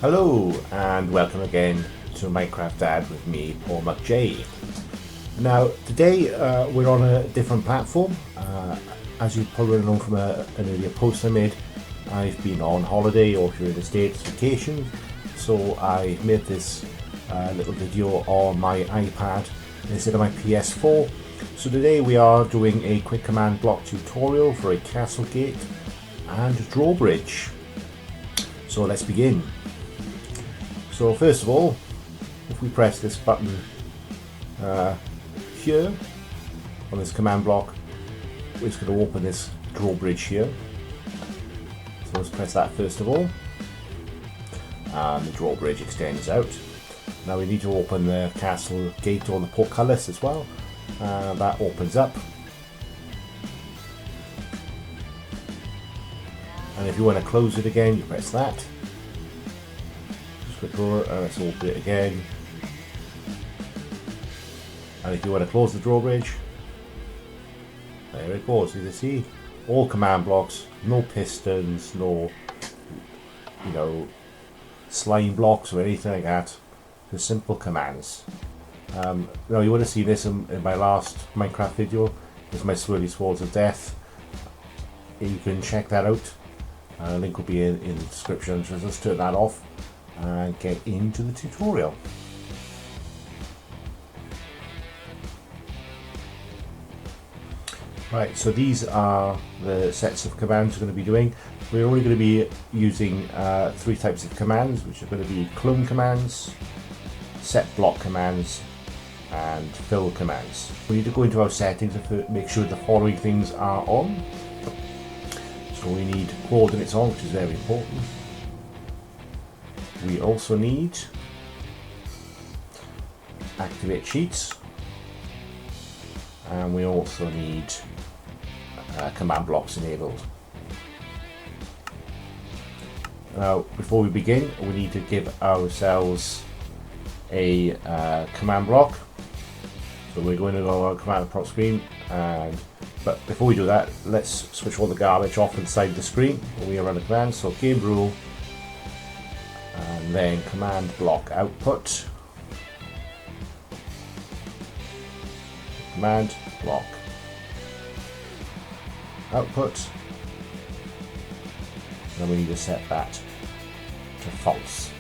Hello and welcome again to Minecraft Dad with me, Paul McJ. Now today we're on a different platform. As you probably know from an earlier post I made, I've been on holiday, or if you're in the States, vacation. So I made this little video on my iPad instead of my PS4. So today we are doing a quick command block tutorial for a castle gate and drawbridge. So let's begin. So first of all, if we press this button here on this command block, it's going to open this drawbridge here. So let's press that first of all, and the drawbridge extends out. Now we need to open the castle gate or the portcullis as well. That opens up, and if you want to close it again, you press that. Let's open it again, and if you want to close the drawbridge, there it goes. As you see, all command blocks, no pistons, no slime blocks or anything like that, just simple commands. Now you would have seen this in my last Minecraft video. This is my Swirly Swords of Death. You can check that out. Link will be in the description. So let's turn that off and get into the tutorial. Right, so these are the sets of commands we're going to be doing. We're only going to be using three types of commands, which are going to be clone commands, set block commands, and fill commands. We need to go into our settings and make sure the following things are on. So we need coordinates on, which is very important. We also need activate cheats, and we also need command blocks enabled. Now before we begin, we need to give ourselves a command block. So we're going to go on command prompt screen, but before we do that, let's switch all the garbage off inside the screen when we run the command. So game rule, and then command block output, command block output, and then we need to set that to false.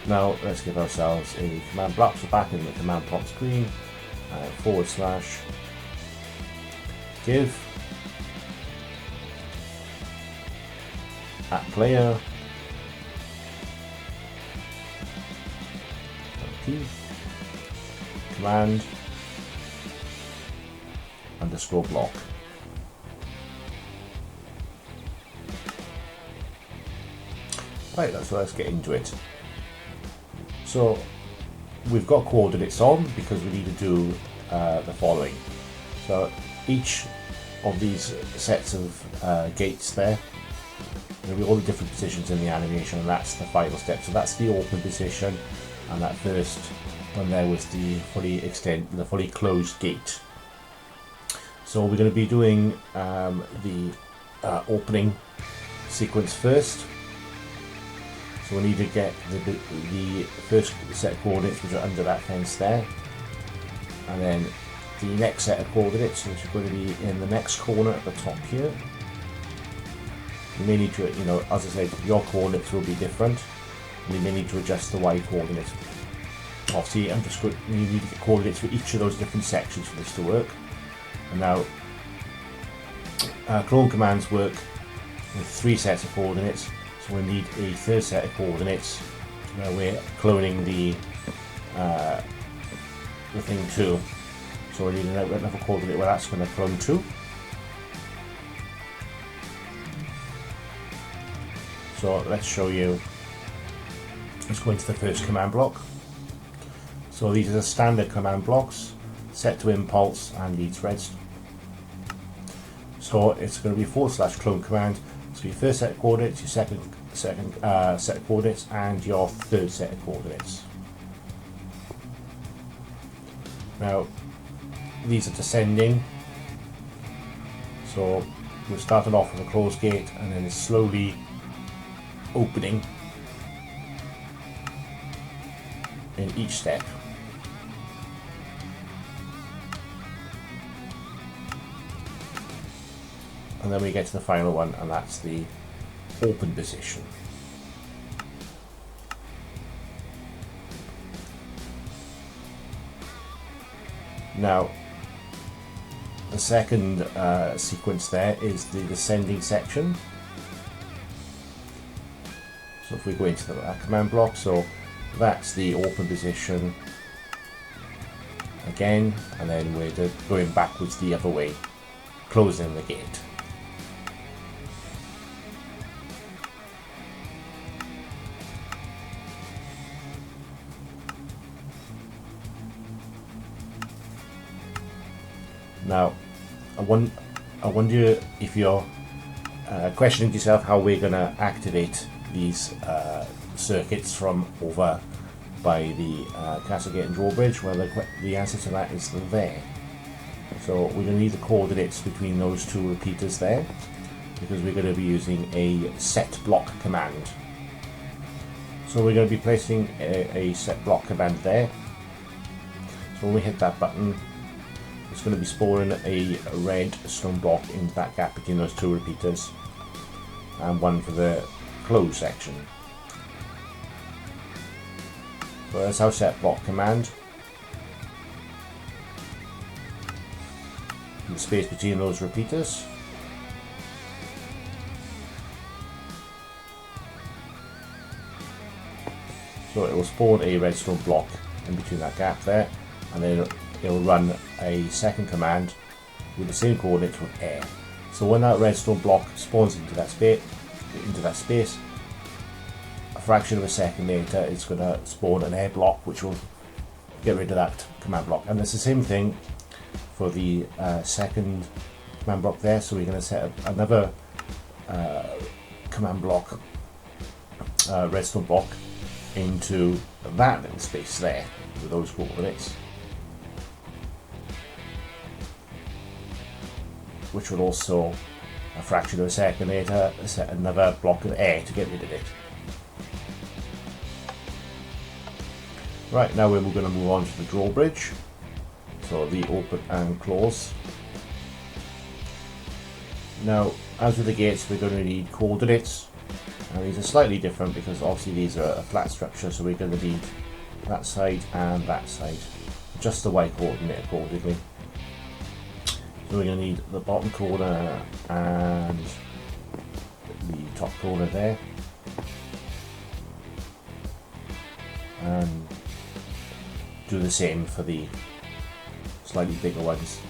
Now let's give ourselves a command block. So back in the command prompt screen, / give at player command underscore block. Right, so let's get into it. So we've got coordinates on because we need to do the following. So each of these sets of gates there, there'll be all the different positions in the animation, and that's the final step. So that's the open position, and that first one there was the fully closed gate. So we're going to be doing the opening sequence first. So we need to get the first set of coordinates, which are under that fence there, and then the next set of coordinates, which are going to be in the next corner at the top here. You may need to, as I said, your coordinates will be different, and you may need to adjust the Y coordinates. Obviously, you need to get coordinates for each of those different sections for this to work. And now, clone commands work with three sets of coordinates. So we need a third set of coordinates where we're cloning the thing to. So we need another coordinate where that's going to clone to. So let's show you. Let's go into the first command block. So these are the standard command blocks, set to impulse and leads reds. So it's going to be / clone command. So your first set of coordinates, your second set of coordinates, and your third set of coordinates. Now these are descending, so we're starting off with a closed gate and then it's slowly opening in each step. And then we get to the final one, and that's the open position. Now, the second sequence there is the descending section. So if we go into the command block, so that's the open position again, and then we're going backwards the other way, closing the gate. Now, I wonder if you're questioning yourself how we're going to activate these circuits from over by the Castle Gate and Drawbridge. Well, the answer to that is there. So we're going to need the coordinates between those two repeaters there, because we're going to be using a set block command. So we're going to be placing a set block command there. So when we hit that button, it's going to be spawning a red stone block into that gap between those two repeaters, and one for the close section. So that's our set block command. The space between those repeaters. So it will spawn a redstone block in between that gap there, and then it'll run a second command with the same coordinates with air. So when that redstone block spawns into that space, a fraction of a second later it's going to spawn an air block, which will get rid of that command block. And it's the same thing for the second command block there. So we're going to set up another command block, redstone block, into that little space there with those coordinates, which will also, a fraction of a second later, set another block of air to get rid of it. Right, now we're going to move on to the drawbridge, so the open and close. Now, as with the gates, we're going to need coordinates, and these are slightly different because obviously these are a flat structure, so we're going to need that side and that side, just the Y coordinate accordingly. So we're going to need the bottom corner and the top corner there, and do the same for the slightly bigger ones.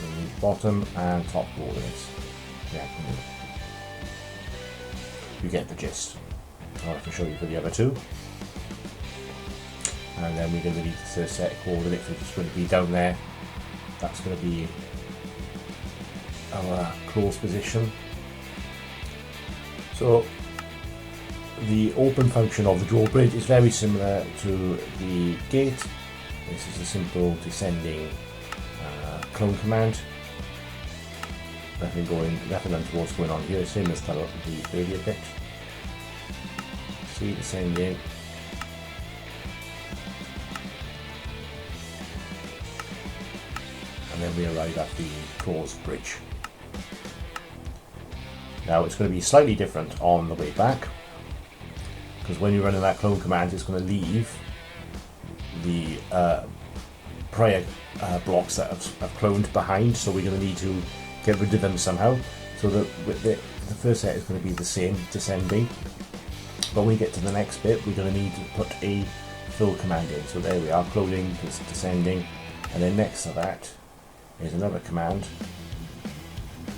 We need bottom and top coordinates. Yeah, you get the gist. I'll have to show you for the other two. And then we're going to need to set coordinates, which is going to be down there. That's going to be our close position. So the open function of the drawbridge is very similar to the gate. This is a simple descending clone command. Nothing untoward's going on here, same as the earlier bit. See, descending. And then we arrive at the closed bridge. Now it's going to be slightly different on the way back, because when you're running that clone command, it's going to leave the prior blocks that have cloned behind, so we're going to need to get rid of them somehow. So the first set is going to be the same, descending, but when we get to the next bit, we're going to need to put a fill command in. So there we are, cloning, descending, and then next to that is another command,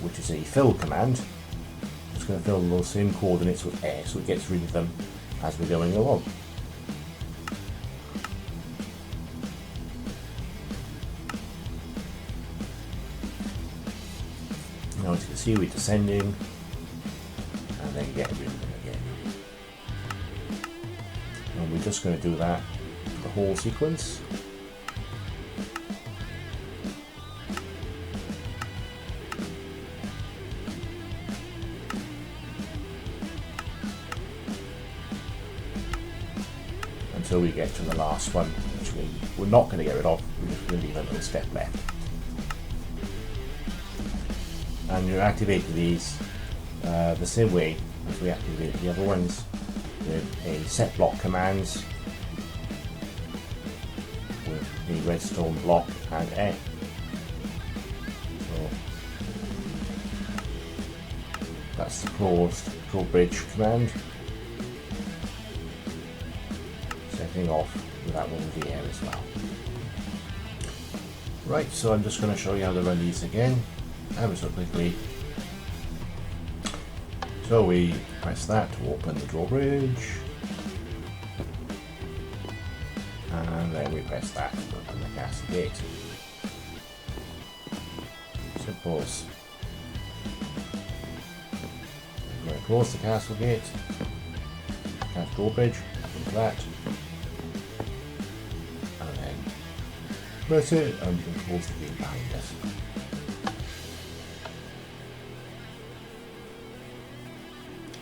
which is a fill command. It's going to fill those same coordinates with air, so it gets rid of them as we're going along. Now as you can see, we're descending and then get rid of them again. And we're just going to do that for the whole sequence. until we get to the last one, which we're not going to get rid of, we're just going to leave a little step left. And you activate these the same way as we activated the other ones, with a set block commands, with the redstone block and F. So that's the closed drawbridge command, setting off with that one in the air as well. Right, so I'm just going to show you how to run these again, ever so quickly. So we press that to open the drawbridge, and then we press that to open the castle gate. Simple as. I'm going to close the castle gate, castle drawbridge, into that, and then press it, and we can close the gate behind us.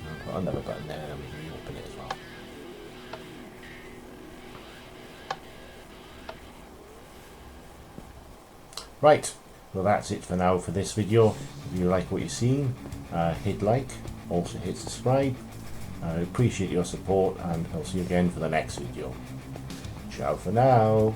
I'll put another button there and we can reopen it as well. Right, well that's it for now for this video. If you like what you've seen, hit like, also hit subscribe. I appreciate your support, and I'll see you again for the next video. Ciao for now.